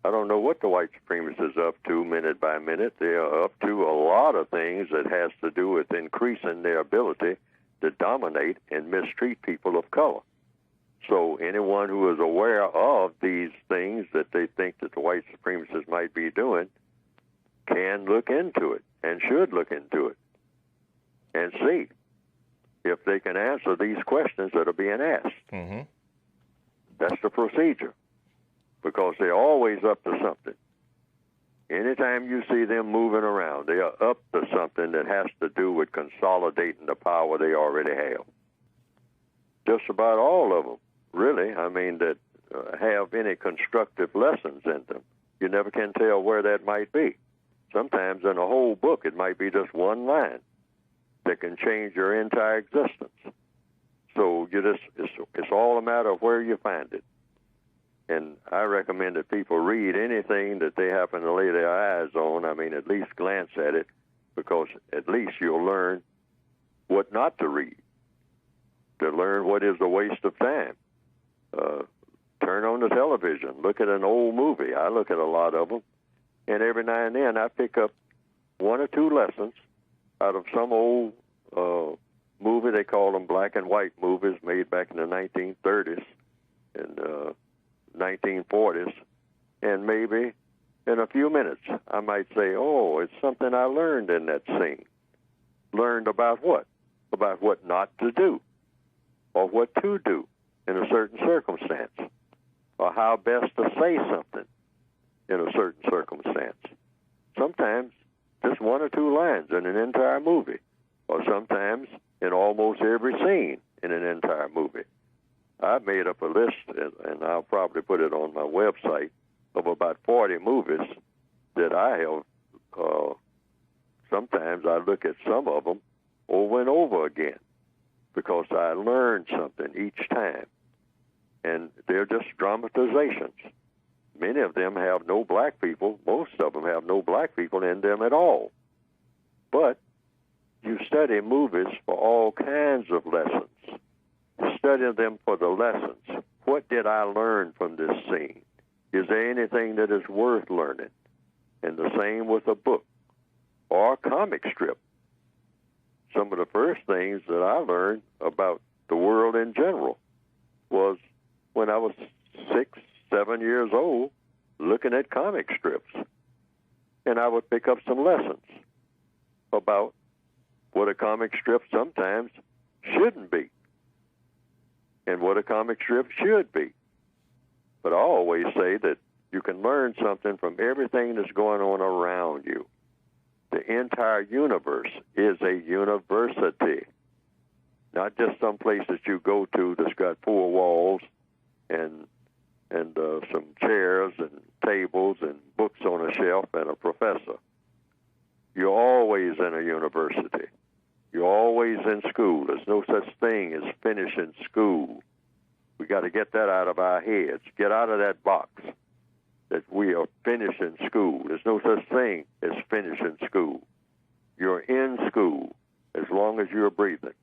I don't know what the white supremacists are up to minute by minute. They are up to a lot of things that has to do with increasing their ability to dominate and mistreat people of color. So anyone who is aware of these things that they think that the white supremacists might be doing can look into it and should look into it and see if they can answer these questions that are being asked. Mm-hmm. That's the procedure, because they're always up to something. Anytime you see them moving around, they are up to something that has to do with consolidating the power they already have. Just about all of them, really, I mean, that have any constructive lessons in them. You never can tell where that might be. Sometimes in a whole book, it might be just one line that can change your entire existence. So it's all a matter of where you find it. And I recommend that people read anything that they happen to lay their eyes on. I mean, at least glance at it, because at least you'll learn what not to read, to learn what is a waste of time. Turn on the television, look at an old movie. I look at a lot of them, and every now and then I pick up one or two lessons out of some old movie. They call them black and white movies made back in the 1930s and 1940s, and maybe in a few minutes I might say, oh, it's something I learned in that scene. Learned about what? About what not to do, or what to do in a certain circumstance, or how best to say something in a certain circumstance. Sometimes just one or two lines in an entire movie, or sometimes in almost every scene in an entire movie. I've made up a list, and I'll probably put it on my website, of about 40 movies that I have. Sometimes I look at some of them over and over again, because I learned something each time. And they're just dramatizations. Many of them have no black people. Most of them have no black people in them at all. But you study movies for all kinds of lessons. You study them for the lessons. What did I learn from this scene? Is there anything that is worth learning? And the same with a book or a comic strip. Some of the first things that I learned about the world in general was when I was 6, 7 years old, looking at comic strips. And I would pick up some lessons about what a comic strip sometimes shouldn't be and what a comic strip should be. But I always say that you can learn something from everything that's going on around you. The entire universe is a university, not just some place that you go to that's got 4 walls and some chairs and tables and books on a shelf and a professor. You're always in a university. You're always in school. There's no such thing as finishing school. We got to get that out of our heads. Get out of that box that we are finishing school. There's no such thing as finishing school. You're in school as long as you're breathing.